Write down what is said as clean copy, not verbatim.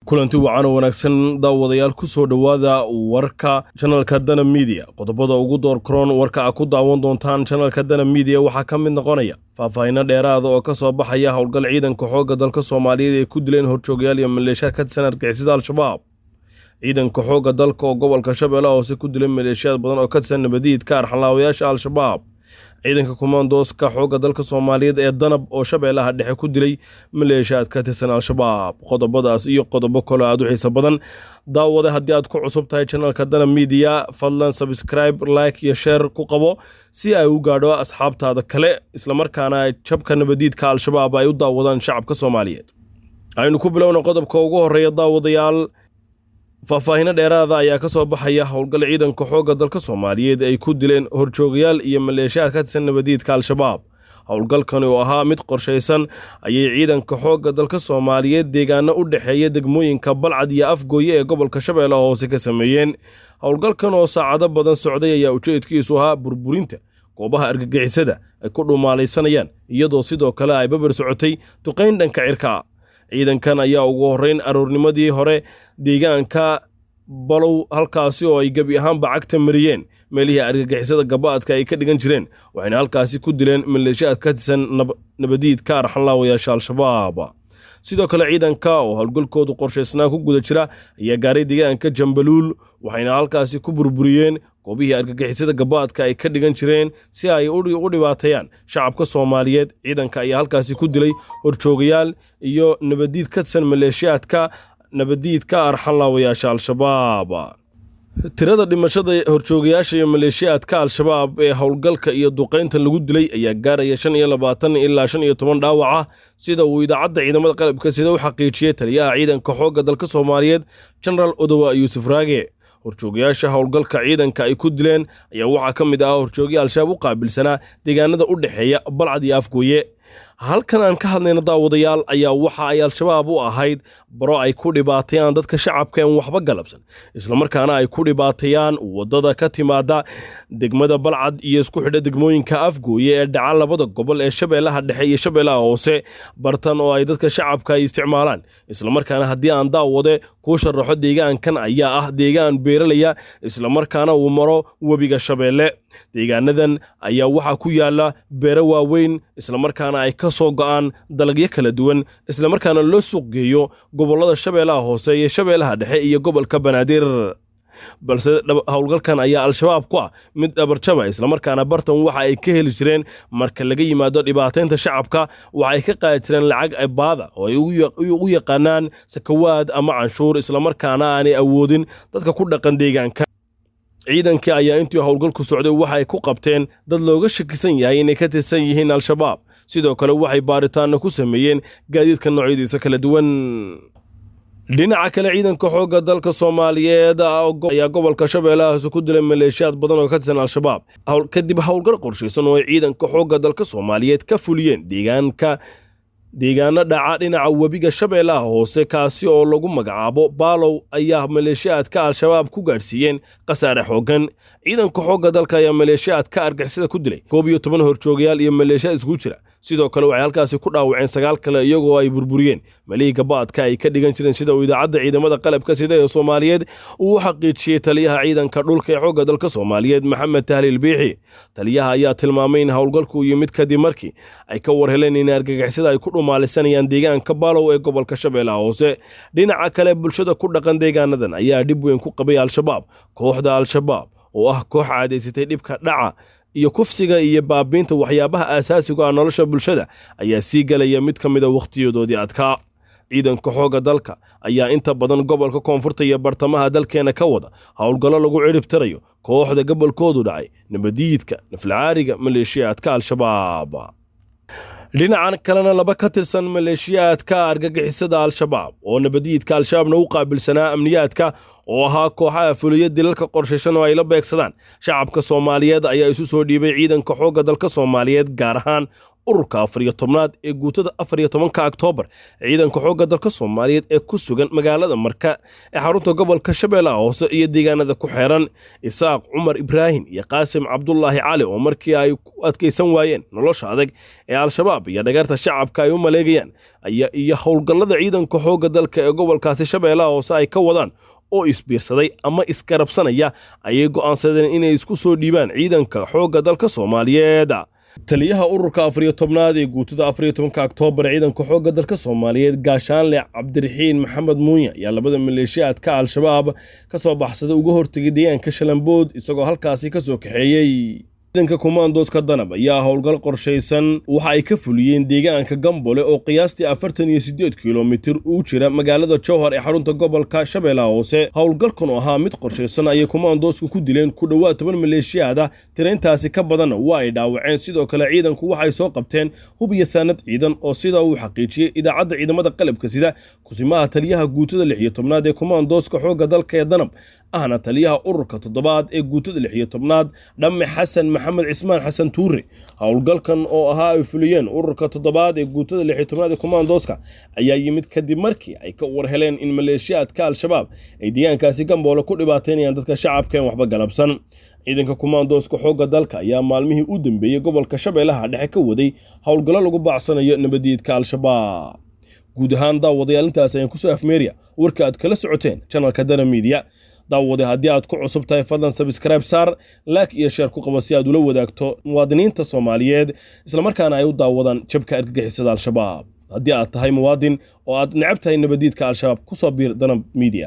kulanti wacan oo wanaagsan daawadayaal ku soo dhawaada warka channelka Dana Media qodobada ugu door koron warka ku daawan doontaan channelka Dana Media waxa ka mid noqonaya faahfaahin dheeraad oo ka soo baxaya howlgal ciidanka xoogga dalka Soomaaliyeed ee ku dileen horjoogayaal iyo maleeshiyaad ka tirsan argagixisada Al-Shabaab ciidanka xoogga dalka oo gobolka Shabeellaha Hoose ku dileen maleeshiyaad badan oo ka tirsan nabadiidka arxalaawayaasha Al-Shabaab ciidanka commandoska xoogga dalka Soomaaliyeed ee Danab oo Shabeellaha dhexe ku dilay maleeshiyaad ka tirsan Al-Shabaab qodobadaas iyo qodobo kale aad u xiiso badan daawada haddii aad ku cusub tahay channelka Dana Media fadlan subscribe like iyo share ku qabo si ay u gaadho asxaabtaada kale isla markaana jabka nabadiidka Al-Shabaab ay u daawadaan shacabka Soomaaliyeed aynu ku bilowno qodobka ugu horeeya daawadayaal faahfaahin dheeraad ayaa ka soo baxaya howlgal ciidanka xoogga dalka Soomaaliyeed ay ku dileen horjoogayaal iyo maleeshiyaad ka tirsan nabadiidka Al-Shabaab howlgalkan oo ahaa mid qorsheysan ayay ciidanka xoogga dalka Soomaaliyeed deegaano u dhaxeeya degmooyinka Balcad iyo Afgooye ee gobolka Shabeellaha Hoose ka sameeyeen howlgalkan oo saacado badan socday ayaa ujeedkiisu ahaa burburinta goobaha argagixisada ay ku dhumaalaysanayaan iyadoo sidoo kale ay babar socotay duqeyn dhanka cirka ciidankan ayaa ugu horeyn aroornimadii hore deegaanka balow halkaasi oo ay gabi ahaanba cagta mariyeen meelihii argagixisada gabaadka ay ka dhigan jireen waxayna halkaasi ku dileen maleeshiyaad ka tirsan nabadiidka arxalaawayaasha Al-Shabaab sidoo kale ciidanka oo howlgalkoodu qorsheysnaa ku guda jira ayaa gaaray deegaanka Jambaluul waxayna halkaasi ku burburiyeen goobihii argagixisada gabaadka ay ka dhigan jireen si ay u dhibaateeyaan shacabka Soomaaliyeed ciidanka ayaa halkaasi ku dilay horjoogayaal iyo nabadiid ka tirsan maleeshiyaadka nabadiidka arxalaawayaasha Al-Shabaab tirada dhimashada horjoogayaasha iyo maleeshiyaadka Al-Shabaab ee howlgalka iyo duqeynta lagu dilay ayaa gaaraya 25 ilaa 15 dhaawac sida uu idaacadda ciidamada qalabka sida u xaqiijiyay taliyaha ciidanka xoogga dalka Soomaaliyeed General Odawa Yuusuf Raage horjoogayaasha howlgalka ciidanka ay ku dileen ayaa waxa ka mid ah horjoogii Al-Shabaab u qaabilsanaa deegaanada u dhaxeeya Balcad iyo Afgooye halkan aan ka hadlayno daawadayaal ayaa waxa ay Al-Shabaab u ahayd baro ay ku dhibaateeyaan dadka shacabka aan waxba galabsan isla markaana ay ku dhibaateeyaan wadada ka timaada degmada Balcad iyo isku xidha degmooyinka Afgooye ee dhaca labada gobol ee Shabeellaha Dhexe iyo Shabeellaha Hoose bartan oo ay dadka shacabka ay isticmaalaan isla markaana haddii aan daawade ku sharaxo deegaankan ayaa ah deegaan beeralaya isla markaana uu maro webiga Shabeelle deegaanadan ayaa waxa ku yaala beero waaweyn isla markaana ay ka soo go'aan dalagyo kala duwan isla markaana loo suuq geeyo gobolada Shabeellaha Hoose iyo Shabeellaha Dhexe iyo gobolka Banaadir balse howlgalkan ayaa Al-Shabaab ku ah mid dhabarjaba isla markaana bartan waxa ay ka heli jireen marka laga yimaado dhibaateynta shacabka waxa ay ka qaadi jireen lacag ay baada oo ay ugu yaqaanaan sakawaad ama canshuur isla markaana aanay awoodin dadka ku dhaqan deegaanka ciidanka ayaa intii howlgalku socday waxa ay ku qabteen dad looga shakisan yahay inay ka tirsan yihiin Al-Shabaab sidoo kale waxay baaritaan ku sameeyeen gaadiidka noocyadiisa kala duwan dhinaca kale ciidanka xoogga dalka Soomaaliyeed ayaa gobolka Shabeellaha Hoose ku dilay maleeshiyaad badan oo ka tirsan Al-Shabaab kadib howlgal qorsheysan oo ciidanka xoogga dalka Soomaaliyeed ka fuliyeen deegaano dhaca dhinaca webiga Shabeellaha Hoose kaasi oo lagu magacaabo Balow ayaa maleeshiyaadka Al-Shabaab ku gaarsiiyeen qasaare xooggan ciidanka xoogga dalka ayaa maleeshiyaadka argagixisada ku dilay 12 horjoogayaal iyo maleeshiyaad isku jira sidoo kale waxay halkaasi ku dhaawaceen 9 kale iyagoo ay burburiyeen meelihii gabaadka ay ka dhigan jireen sida idaacadda ciidamada qalabka sida ee Soomaaliyeed uu xaqiijiyay taliyaha ciidanka dhulka ee xoogga dalka Soomaaliyeed Maxamed Tahliil Biixi taliyaha ayaa tilmaamay in howlgalku yimid kadib markii ay ka warheleen in argagixisada ay ku dhumaalaysanayaan deegaanka Balow ee gobolka Shabeellaha Hoose dhinaca kale bulshada ku dhaqan deegaanadan ayaa dib weyn ku qabay Al-Shabaab kooxda Al-Shabaab oo ah koox caadeysatay dhibka dhaca iyo kufsiga iyo baabiinta waxyaabaha aasaasiga ah nolosha bulshada ayaa sii galaya mid ka mid ah waqtiyadoodii adkaa ciidanka xoogga dalka ayaa inta badan gobolka koonfurta iyo bartamaha dalkeena ka wada howlgallo lagu ciribtirayo kooxda gobolkoodu dhacay nabadiidka naflacaariga maleeshiyaadka Al-Shabaab dhinacan kalena laba ka tirsan maleeshiyaadka argagixisada Al-Shabaab oo nabadiidka Al-Shabaabna u qaabilsanaa amniyaadka oo ahaa kooxaha fuliyada dilalka qorsheysan oo ay la beegsadaan shacabka Soomaaliyeed ayaa isu soo dhiibay ciidanka xoogga dalka Soomaaliyeed gaar ahaan ururka 14aad ee guutada 14 Oktoobar ciidanka xoogga dalka Soomaaliyeed ee ku sugan magaalada Marka ee xarunta gobolka Shabeellaha Hoose iyo deegaanada ku xeeran Isaaq Cumar Ibrahim iyo Qaasim Cabdullaahi Cali oo markii ay ku adkeysan waayeen nolosha adag ee al-shabaab iyo dhagarta shacabka ay u maleegayaan iyo howlgallada ciidanka xoogga dalka ee gobolkaasi Shabeellaha Hoose ay ka wadaan oo isbiirsaday ama iskarabsanaya ayay go'aansadeen inay isku soo dhiibaan ciidanka xoogga dalka Soomaaliyeed. taliyaha ururka 14aad ee guutada 14 Oktoobar ciidanka xoogga dalka Soomaaliyeed gaashaanle Cabdiraxiin Maxamed Muunya ayaa labada maleeshiyaadka al-shabaab ka soo baxsaday uga hortagay deegaanka Shalambood isagoo halkaasi ka soo kaxeeyay. ciidanka Commandos-ka Danab ayaa howlgal qorsheysan waxa ay ka fuliyeen deegaanka Gambole oo qiyaastii 48 kiiloomitir u jira magaalada Jowhar ee xarunta gobolka Shabeellaha Hoose. howlgalkan oo ahaa mid qorsheysan ayay Commandos-ku ku dileen ku dhawaad 10 maleeshiyaad ah, tiraintaasi ka badan waa ay dhaawaceen. sidoo kale ciidanku waxay soo qabteen hub iyo saanad ciidan oo sida uu xaqiijiyay idaacadda ciidamada qalabka sida kusimaha taliyaha guutada 16aad ee Commandos-ka xoogga dalka ee Danab ahna taliyaha ururka 7aad ee guutada 16aad Dhamme Xasan Maxamed Cismaan Xasan Tuure. howlgalkan oo ahaa ay fuliyeen ururka 7aad ee guutada 16aad ee Commandos-ka ayaa yimid kadib markii ay ka warheleen in maleeshiyaadka al-shabaab ay deegaankaasi Gambole ku dhibaateynayaan dadka shacabka ee waxba galabsan. ciidanka Commandos-ka xoogga dalka ayaa maalmihii u dambeeyay gobolka Shabeellaha Dhexe ka waday howlgallo lagu baacsanayo nabadiidka al-shabaab. guud ahaan daawadayaal intaas ayaan ku soo afmeeriya warka aad kala socoteen channelka Dana Media. daawade haddii aad ku cusub tahay fadlan subscribe saar, like iyo share ku qabo si aad ula wadaagto muwaadiniinta Soomaaliyeed isla markaana ay u daawadaan jabka argagixisada al-shabaab. haddii aad tahay muwaadin oo aad necab tahay nabadiidka al-shabaab ku soo biir Dana Media.